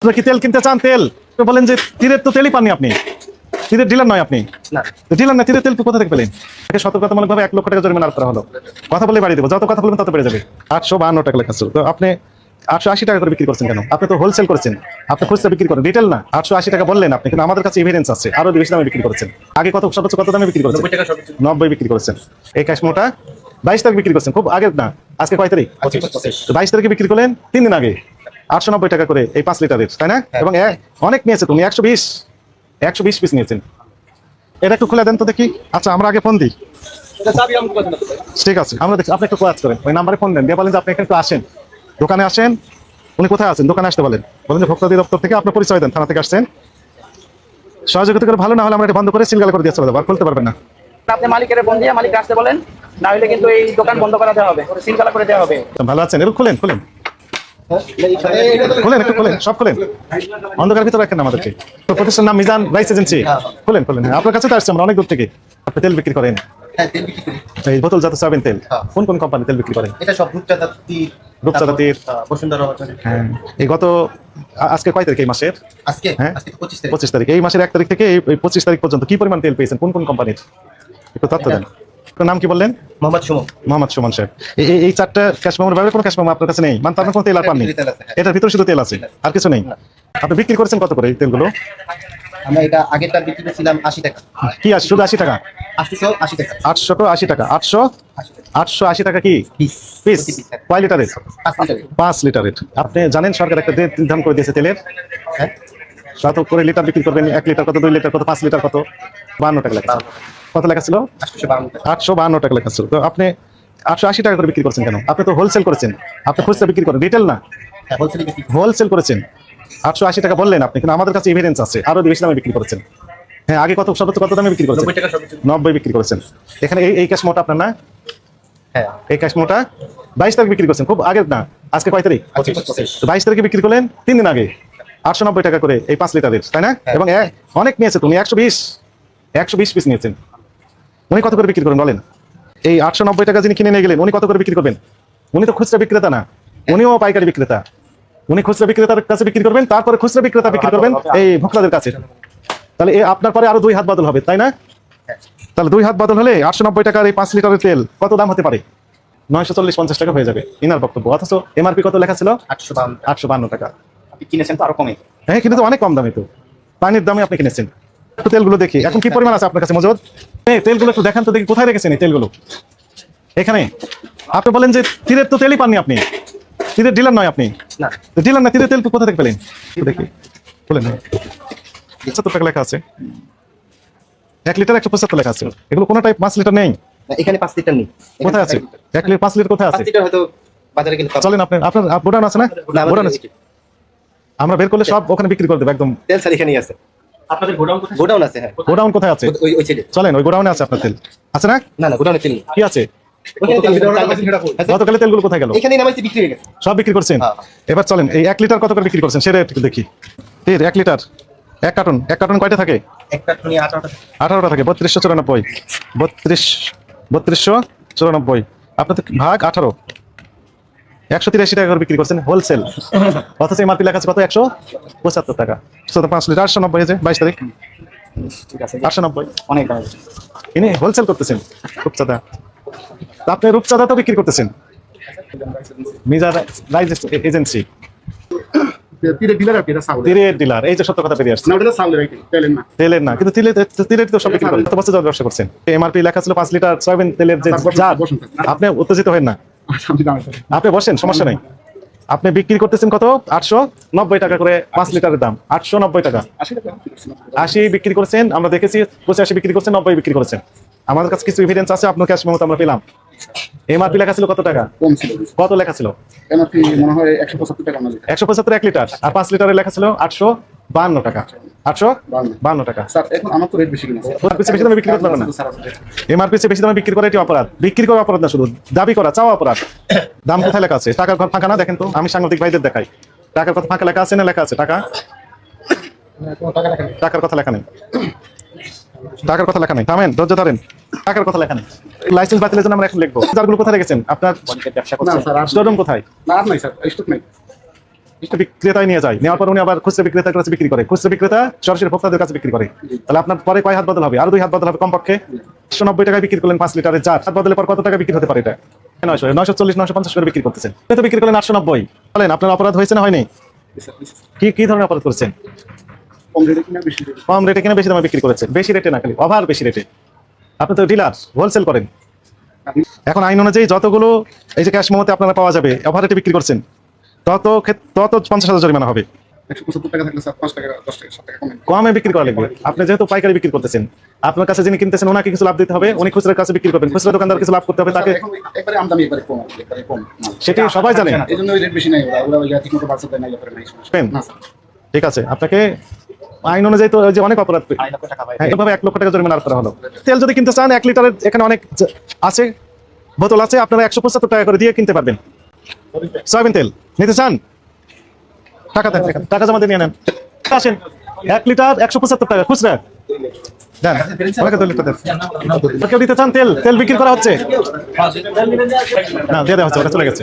কি তেল কিনতে চান? তেল বলেন যে তীরের তো তেলই পাননি আপনি, তীরের ডিলার নয় আপনি। ডিলার না, তীরের তেল কোথা থেকে পেলেন? সতর্কতামূলকভাবে 1 লক্ষ টাকা জরিমানা আরোপ করা হলো। কথা বলে বাড়ি দেবো, যত কথা বলবেন তত বেড়ে যাবে। 852 টাকা লেখা ছিল, তো আপনি 880 টাকা করে বিক্রি করছেন কেন? আপনি তো হোলসেল করেছেন, আপনি খুচরা বিক্রি করেন, রিটেল না। 880 টাকা বললেন আপনি, কিন্তু আমাদের কাছে এভিডেন্স আছে আরো বেশি দামে বিক্রি করেছেন। আগে সর্বোচ্চ কত দামে বিক্রি করেছেন? 90 বিক্রি করেছেন। এই ক্যাশমোটা 22 তারিখ বিক্রি করছেন, খুব আগের না। আজকে কয় তারিখ? 22 তারিখে বিক্রি করলেন, 3 দিন আগে 890 টাকা করে এই 5 লিটারের, তাই না? এবং অনেক নিয়েছে তুমি, 120 পিস নিয়েছেন। এটা একটু খুলে দেন তো দেখি। আচ্ছা, আমরা আগে ফোন দিই। ঠিক আছে, আমরা দেখছি। আপনি একটু কাজ করেন, ওই নাম্বারে ফোন দেন, দিয়ে বলেন যে আপনি এখানে একটু আসেন, দোকানে আসেন। উনি কোথায় আছেন? দোকানে আসতে বলেন যে ভোক্তা অধিদপ্তর থেকে আপনার পরিচয় দেন, থানা থেকে আসছেন। সহযোগিতা করে ভালো, না হলে আমরা এটা বন্ধ করে সিলগালা করে দিয়ে চলে যাবো, আর খুলতে পারবেন না। আপনি মালিকের ফোন দিয়ে মালিক আসতে বলেন, না হলে কিন্তু এই দোকান বন্ধ করে দেওয়া হবে, সিলগালা করে দেওয়া হবে। ভালো আছেন? এরকম খুলেন একটু খুলেন, সব খুলেন, অন্ধকার ভিতরে রাখেন আমাদেরকে। প্রতিষ্ঠান নাম মিজান রাইস এজেন্সি। খুলেন। হ্যাঁ, আপনার কাছে তো আসছে, আমরা অনেক দূর থেকে। আপনি তেল বিক্রি করেন? এই বোতলজাত সয়াবিন তেল। কোন কোম্পানি তেল বিক্রি করেন? এটা সব রূপচাঁদাতির। হ্যাঁ, এই গত আজকে কয় তারিখ এই মাসের? হ্যাঁ, 25 তারিখ। এই মাসের 1 তারিখ থেকে এই 25 তারিখ পর্যন্ত কি পরিমাণ তেল পেয়েছেন? কোন কোম্পানির একটু তথ্য দেন। নাম কি বললেন? মোহাম্মদ সুমন সাহেব। এই 4টা ক্যাশ মেমোর বাইরে কোনো ক্যাশ মেমো আপনার কাছে নেই? মানে তার কোনো তেল আর পাননি? এটার ভিতরে শুধু তেল আছে, আর কিছু নেই। আপনি বিক্রি করেছেন কত করে এই তেলগুলো? আমরা এটা আগেরটা বিক্রি করেছিলাম 80 টাকা। কি আছে? শুধু 80 টাকা? 880 টাকা। 880 টাকা। 880 টাকা কি পিস? কয় লিটারের? 5 লিটারের। আপনি জানেন সরকার একটা রেট নির্ধারণ করে দিয়েছে তেলের? হ্যাঁ, কত করে লিটার বিক্রি করবেন? 1 লিটার কত, 2 লিটার কত, 5 লিটার কত? 52 টাকা লেখা। কত লেখা ছিল? 852 টাকা লেখা ছিল। তো আপনি 880 টাকা করে বিক্রি করছেন কেন? আপনি তো হোলসেল করেছেন, আপনি খুচরা বিক্রি করেন, রিটেল না। হোলসেল করেছেন, 880 টাকা বললেন আপনি, কিন্তু আমাদের কাছে এভিডেন্স আছে আরো বেশি দামে বিক্রি করেছেন। হ্যাঁ, আগে সর্বোচ্চ কত দামে বিক্রি করেছেন? 90 বিক্রি করেছেন। এখানে এই ক্যাশ মোটা আপনার না? হ্যাঁ, এই ক্যাশ মোটা 22 তারিখ বিক্রি করছেন, খুব আগের না। আজকে কয় তারিখ? 22 তারিখে বিক্রি করলেন, 3 দিন আগে 890 টাকা করে এই 5 লিটারের, তাই না? এবং অনেক নিয়েছে তুমি, 120 পিস নিয়েছেন। উনি কত করে বিক্রি করেন বলেন? এই 890 টাকা যিনি কিনে নিয়ে গেলেন, উনি কত করে বিক্রি করবেন? উনি তো খুচরা বিক্রেতা না, উনিও পাইকারি বিক্রেতা। উনি খুচরা বিক্রেতার কাছে বিক্রি করবেন, তারপরে খুচরা বিক্রেতা বিক্রি করবেন এই ভোক্তাদের কাছে। তাহলে আপনার পরে আরো 2 হাত বদল হবে, তাই না? তাহলে 2 হাত বদল হলে 890 টাকার এই 5 লিটারের তেল কত দাম হতে পারে? 940-50 টাকা হয়ে যাবে ইনার বক্তব্য। অথচ এমআরপি কত লেখা ছিল? 852 টাকা। আপনি কিনেছেন তো আরো কমে। হ্যাঁ, কিন্তু তো অনেক কম দামে, তো পানির দামে আপনি কিনেছেন। তেলগুলো দেখি এখন কি পরিমাণ আছে আপনার কাছে মজুদ। এই তেলগুলো একটু দেখান তো দেখি, কোথায় রেখেছেন এই তেলগুলো? এখানে। আপনি বলেন যে তীরের তো তেলই পাননি আপনি, তীরের ডিলার নয় আপনি। ডিলার না, তীরের তেল কোথা থেকে পেলেন? দেখি, বলেন। 75 টাকা লেখা আছে, 1 লিটার 175 লেখা আছে। এগুলো কোনো টাইপ 5 লিটার নেই এখানে 5 লিটার নেই। কোথায় আছে? 1 লিটার 5 লিটার কোথায় আছে? 5 লিটার হয়তো বাজারে কিনতে পাবেন। চলেন, আপনার গোডাউন আছে না? গোডাউন আছে, আমরা বের করলে সব ওখানে বিক্রি করে দেব একদম। তেল স্যার এখানেই আছে। আপনাদের গোডাউন কোথায়? গোডাউন আছে, হ্যাঁ। গোডাউন কোথায় আছে? ওই সাইডে। চলেন, ওই গোডাউনে আছে আপনার তেল, আছে না? না, গোডাউনে তেল নেই। কি আছে? গতকালে তেলগুলো কোথায় গেল? এখানেই নামাইছি, বিক্রি হয়ে গেছে। সব বিক্রি করছেন? এবার চলেন, এই 1 লিটার কত করে বিক্রি করছেন সেটা একটু দেখি। 1 লিটার 1 কার্টন কয়টা থাকে? এক কার্টনে 18টা থাকে। 3294 3294 আপনার তো ভাগ 18, 183 টাকা করে বিক্রি করছেন হোলসেল। অথচ এমআরপি লেখা আছে কত? 175 টাকা। 5 লিটার 890 হয়েছে 22 তারিখ। ঠিক আছে, 890 অনেক দাম। ইনি হোলসেল করতেছেন রূপচাঁদা, আপনি রূপচাঁদা তো বিক্রি করতেছেন। মিজান রাইস এজেন্সি তীরের ডিলার, এই যে সত্য কথা বেরিয়ে আসছে। তেলের না, কিন্তু তিলের তো সব বিক্রি করেন। কত বছর ব্যবসা করছেন? এমআরপি লেখা ছিল 5 লিটার সয়াবিন তেলের যে জার। আপনি উত্তেজিত হন না, আপনি বসেন, সমস্যা নাই। আপনি বিক্রি করতেছেন কত? 890 টাকা করে 5 লিটারের দাম। 890 টাকা। 80 বিক্রি করছেন, আমরা দেখেছি। 85 বিক্রি করছেন, 90 বিক্রি করেছেন। আমাদের কাছে কিছু এভিডেন্স আছে, আপনার ক্যাশ মেমো আমরা পেলাম। এমআরপি লেখা ছিল কত টাকা? কত লেখা ছিল? এমআরপি মনে হয় 175 টাকা। 175 1 লিটার, আর 5 লিটারের লেখা ছিল 852 টাকা। 852 টাকা। স্যার এখন আমার তো রেট বেশি কিনা স্যার। বেশি দামে বিক্রি করতে পারবেন না। এমআরপি চেয়ে বেশি দামে বিক্রি করা এটি অপরাধ। বিক্রি করা অপরাধ না, শুধু দাবি করা, চাওয়া অপরাধ। দাম কোথায় লেখা আছে? টাকার ঘর ফাঁকা না, দেখেন তো। আমি সাংবাদিক ভাইদের দেখাই, টাকার কথা ফাঁকা লেখা আছে না? লেখা আছে টাকা। টাকার কথা লেখা নেই, টাকার কথা লেখা নেই। থামেন, ধৈর্য ধরেন। টাকার কথা লেখা নেই। লাইসেন্স বাতিলের জন্য আমরা এখন লিখবো। যারগুলো কোথায় রেখেছেন? আপনার না স্যার, স্টোররুম কোথায়? না আর নাই স্যার, স্টক নাই। বিক্রেতায় নিয়ে যায়, নেওয়ার পর উনি আবার খুচরা বিক্রেতার কাছে বিক্রি করে, খুচরা বিক্রেতা সরাসরি ভোক্তাদের কাছে বিক্রি করে। তাহলে আপনার পরে কয় হাত বদল হবে? আর 2 হাত বদল হবে কমপক্ষে। 190 টাকায় বিক্রি করলেন 5 লিটারের জার, হাত বদলের পর কত টাকা বিক্রি হতে পারে? এটা 940, 950 করে বিক্রি করতেছেন। আপনি তো বিক্রি করলেন 890। বলেন আপনার অপরাধ হয়েছে না হয়নি? কি ধরনের অপরাধ করেছেন? কম রেটে কিনা বেশি রেটে? কম রেটে কিনা বেশি দামে বিক্রি করেছেন, বেশি রেটে না, খালি ওভার বেশি রেটে। আপনি তো ডিলার, হোলসেল করেন। এখন আইন অনুযায়ী যতগুলো এই যে ক্যাশ মেমোতে আপনারা পাওয়া যাবে ওভার রেটে বিক্রি করছেন, তত 50,000 জরিমানা হবে। 175 টাকা থাকলে স্যার 5 টাকা 10 টাকা 7 টাকা কমে। কমে বিক্রি করা লাগবে। আপনি যেহেতু পাইকারি বিক্রি করতেছেন, আপনার কাছে যিনি কিনতেছেন ওনাকে কিছু লাভ দিতে হবে, উনি খুচরার কাছে বিক্রি করবেন, খুচরা দোকানদার কিছু লাভ করতে হবে তাকে। এখন একবারে আমদানি একবারে কম, একবারে কম মাল। সেটি সবাই জানে। এই জন্য রেট বেশি নাই, ওরা ঠিকমতো বাড়ছে দেয় না, ব্যাপারে নাই সমস্যা। পেন। না স্যার, ঠিক আছে, আপনাকে আইন অনুযায়ী তো ওই যে অনেক অপরাধ, 2 লক্ষ টাকা ভাই। হ্যাঁ, এভাবে 1 লক্ষ টাকা জরিমানা আরোপ করা হলো। তেল যদি কিনতে চান 1 লিটারের এখানে অনেক আছে, বোতল আছে, আপনারা 175 টাকা করে দিয়ে কিনতে পারবেন। সয়াবিন তেল নিতে চান? টাকা দেন, টাকা জমা দিয়ে নিয়ে নেন। আসেন, 1 লিটার 175 টাকা খুচরা দেন। আমাকে 2 লিটার দেন। কেউ দিতে চান? তেল বিক্রি করা হচ্ছে না, দিয়ে দেওয়া হচ্ছে, ওটা চলে গেছে।